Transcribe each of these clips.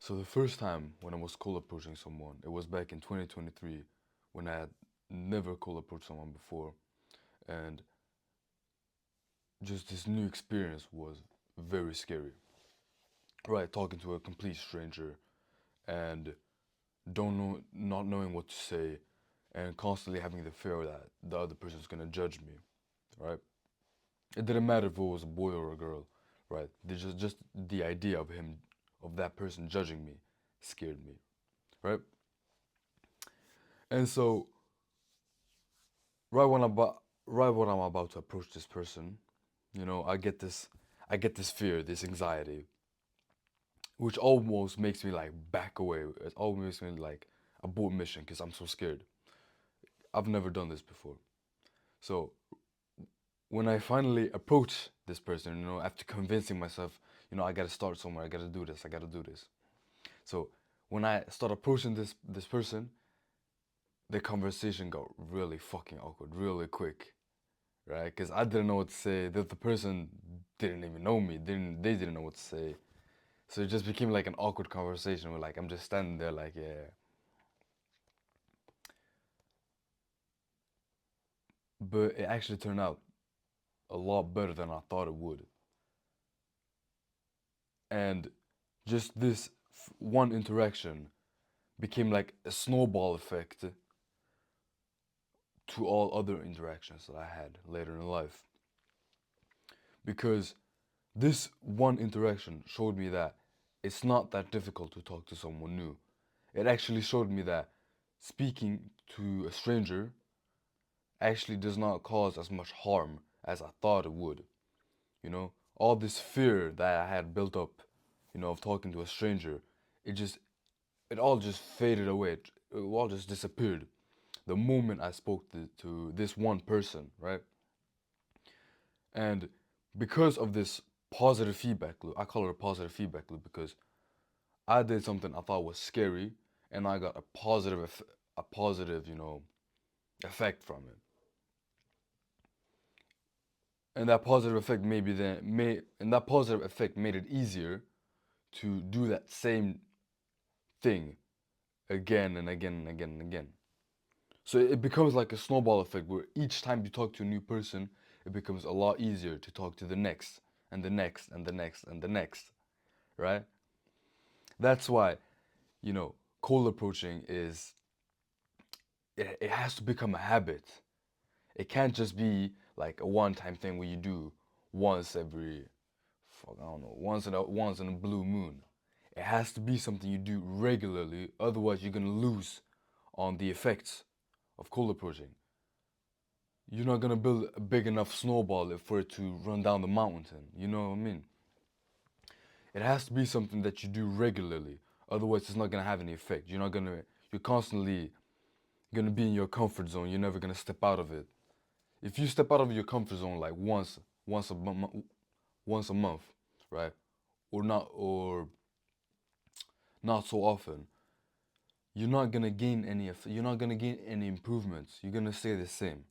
So the first time when I was cold approaching someone, it was back in 2023 when I had never cold approached someone before, and just this new experience was very scary. Right, talking to a complete stranger and not knowing what to say, and constantly having the fear that the other person's gonna judge me. Right, it didn't matter if it was a boy or a girl. Right, just the idea of that person judging me scared me. Right, and so right when I'm about right when I'm about to approach this person, I get this fear, this anxiety, which almost makes me like back away. It almost makes me like abort mission because I'm so scared. I've never done this before. So when I finally approach this person, after convincing myself, I gotta start somewhere. I gotta do this. I gotta do this. So when I start approaching this person, the conversation got really fucking awkward, really quick, right? Because I didn't know what to say. The person didn't even know me. They didn't know what to say. So it just became like an awkward conversation where like I'm just standing there like yeah. But it actually turned out a lot better than I thought it would. And just this one interaction became like a snowball effect to all other interactions that I had later in life. Because this one interaction showed me that it's not that difficult to talk to someone new. It actually showed me that speaking to a stranger actually does not cause as much harm as I thought it would. All this fear that I had built up, of talking to a stranger, it just, it all just faded away. It all just disappeared the moment I spoke to this one person, right? And because of this positive feedback loop, I call it a positive feedback loop because I did something I thought was scary, and I got a positive, effect from it. And that positive effect maybe then may and that positive effect made it easier to do that same thing again and again and again and again. So it becomes like a snowball effect where each time you talk to a new person, it becomes a lot easier to talk to the next and the next and the next and the next, right? That's why, cold approaching it has to become a habit. It can't just be like a one-time thing where you do once every, fuck, I don't know, once in a blue moon. It has to be something you do regularly, otherwise you're gonna lose on the effects of cold approaching. You're not gonna build a big enough snowball for it to run down the mountain. You know what I mean? It has to be something that you do regularly. Otherwise, it's not gonna have any effect. You're constantly gonna be in your comfort zone. You're never gonna step out of it. If you step out of your comfort zone like once a month, right, or not so often, you're not gonna gain any improvements. You're gonna stay the same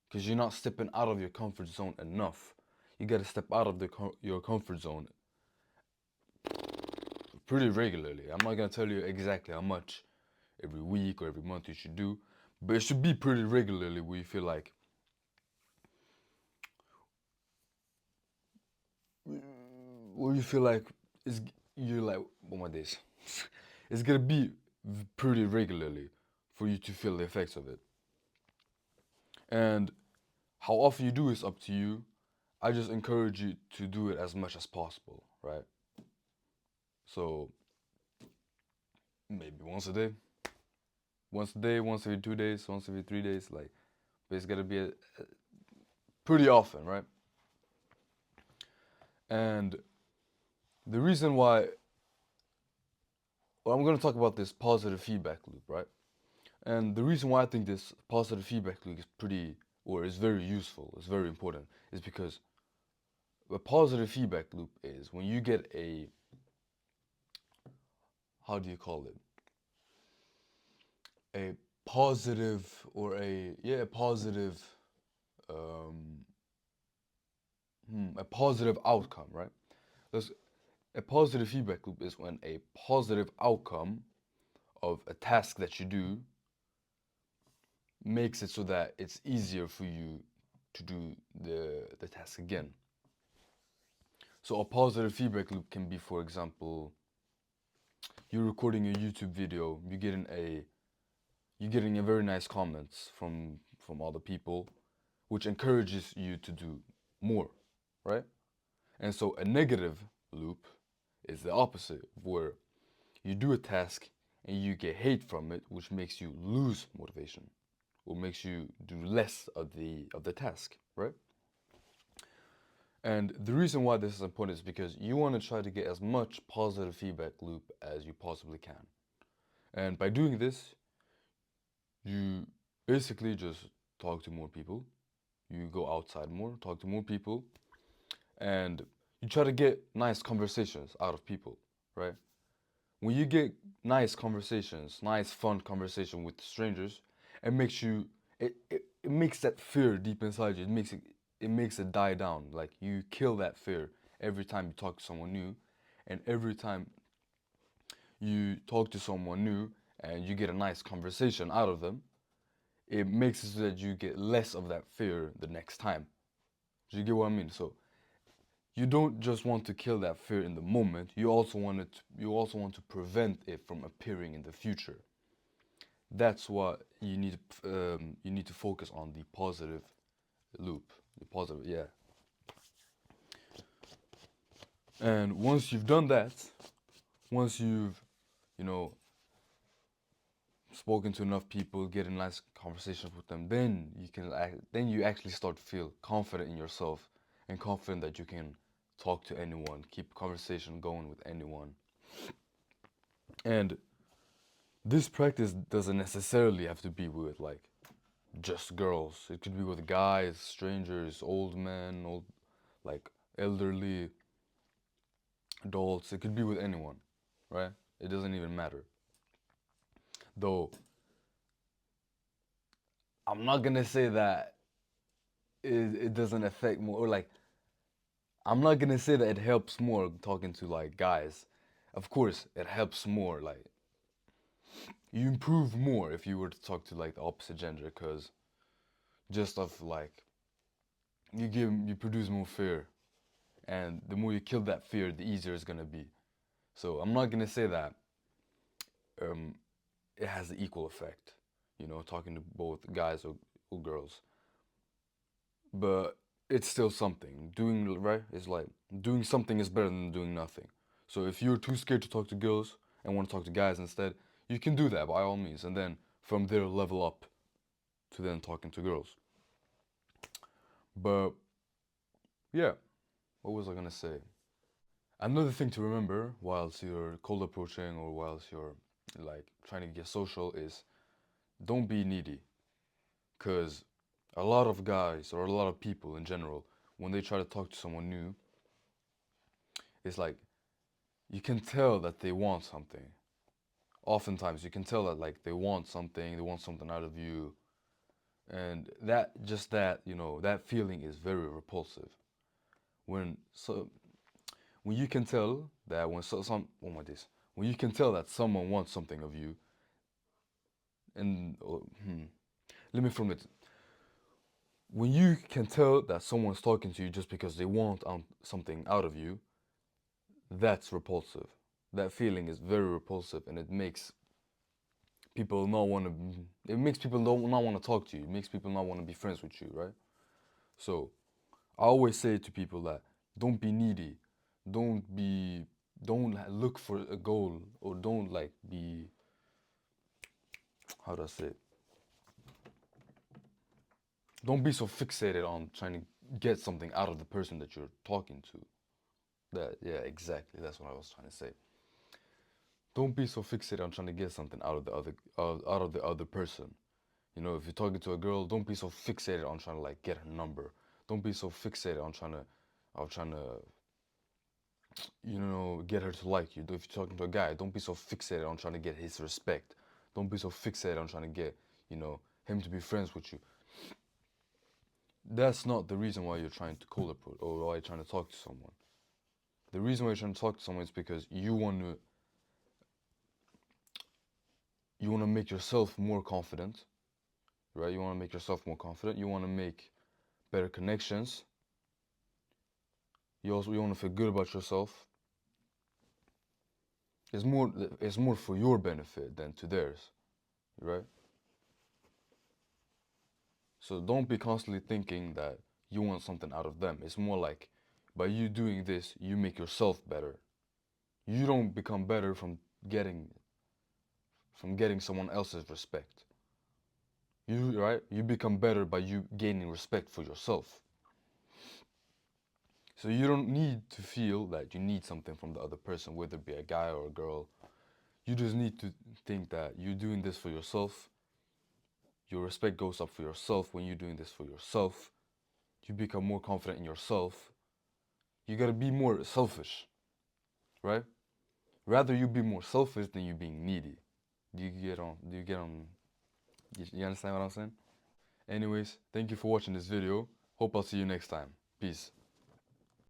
because you're not stepping out of your comfort zone enough. You gotta step out of your comfort zone pretty regularly. I'm not gonna tell you exactly how much every week or every month you should do, but it should be pretty regularly where you feel like it's you're like, oh my days. It's gonna be pretty regularly for you to feel the effects of it. And how often you do is up to you. I just encourage you to do it as much as possible, right? So maybe once a day, once every 2 days, once every 3 days, like, but it's gotta be pretty often, right? And the reason why, well, I'm gonna talk about this positive feedback loop, right? And the reason why I think this positive feedback loop is is very useful, is very important, is because a positive feedback loop is when you get how do you call it? A positive or a positive, um, a positive outcome, right? Let's, A positive feedback loop is when a positive outcome of a task that you do makes it so that it's easier for you to do the task again. So a positive feedback loop can be, for example, you're recording a YouTube video, you're getting a very nice comments from other people, which encourages you to do more, right? And so a negative loop is the opposite, where you do a task and you get hate from it, which makes you lose motivation, or makes you do less of the task, right? And the reason why this is important is because you want to try to get as much positive feedback loop as you possibly can. And by doing this, you basically just talk to more people, you go outside more, talk to more people, and you try to get nice conversations out of people, right? When you get nice conversations, nice fun conversation with strangers, it makes you it makes that fear deep inside you. It makes it die down. Like you kill that fear every time you talk to someone new, and every time you talk to someone new and you get a nice conversation out of them, it makes it so that you get less of that fear the next time. Do you get what I mean? So you don't just want to kill that fear in the moment. You also want to prevent it from appearing in the future. That's what you need to focus on the positive loop. The positive, yeah. And once you've done that, once you've you know spoken to enough people, get in nice conversations with them, then you actually start to feel confident in yourself and confident that you can talk to anyone, keep conversation going with anyone. And this practice doesn't necessarily have to be with like just girls. It could be with guys, strangers, old men, old like elderly adults. It could be with anyone, right? It doesn't even matter. Though I'm not gonna say that it doesn't affect more, or like I'm not gonna say that it helps more talking to like guys. Of course, it helps more. Like you improve more if you were to talk to like the opposite gender, cause just of like you produce more fear, and the more you kill that fear, the easier it's gonna be. So I'm not gonna say that um, it has the equal effect, talking to both guys or girls. But it's still something. Doing right is like doing something is better than doing nothing. So if you're too scared to talk to girls and want to talk to guys instead, you can do that by all means, and then from there level up to then talking to girls. But yeah, what was I gonna say? Another thing to remember whilst you're cold approaching or whilst you're like trying to get social is don't be needy. Because a lot of guys or a lot of people in general, when they try to talk to someone new, it's like you can tell that they want something. Oftentimes, you can tell that like they want something out of you, and that feeling is very repulsive. When so when you can tell that when so, some oh my days when you can tell that someone wants something of you, and let me formulate it. When you can tell that someone's talking to you just because they want something out of you, that's repulsive. That feeling is very repulsive, and people not want to. It makes people don't not want to talk to you. It makes people not want to be friends with you, right? So I always say to people that don't be needy, don't be, don't look for a goal, or don't like be. How do I say it? Don't be so fixated on trying to get something out of the person that you're talking to. That yeah, exactly. That's what I was trying to say. Don't be so fixated on trying to get something out of the other person. If you're talking to a girl, don't be so fixated on trying to like get her number. Don't be so fixated on trying to get her to like you. If you're talking to a guy, don't be so fixated on trying to get his respect. Don't be so fixated on trying to get, him to be friends with you. That's not the reason why you're trying to cold approach or why you're trying to talk to someone. The reason why you're trying to talk to someone is because you want to make yourself more confident, right? You want to make yourself more confident. You want to make better connections. You want to feel good about yourself. It's more for your benefit than to theirs, right? So don't be constantly thinking that you want something out of them. It's more like by you doing this, you make yourself better. You don't become better from getting someone else's respect. You become better by you gaining respect for yourself. So you don't need to feel that you need something from the other person, whether it be a guy or a girl. You just need to think that you're doing this for yourself. Your respect goes up for yourself when you're doing this for yourself. You become more confident in yourself. You gotta be more selfish, right? Rather you be more selfish than you being needy. You understand what I'm saying? Anyways, thank you for watching this video. Hope I'll see you next time. Peace.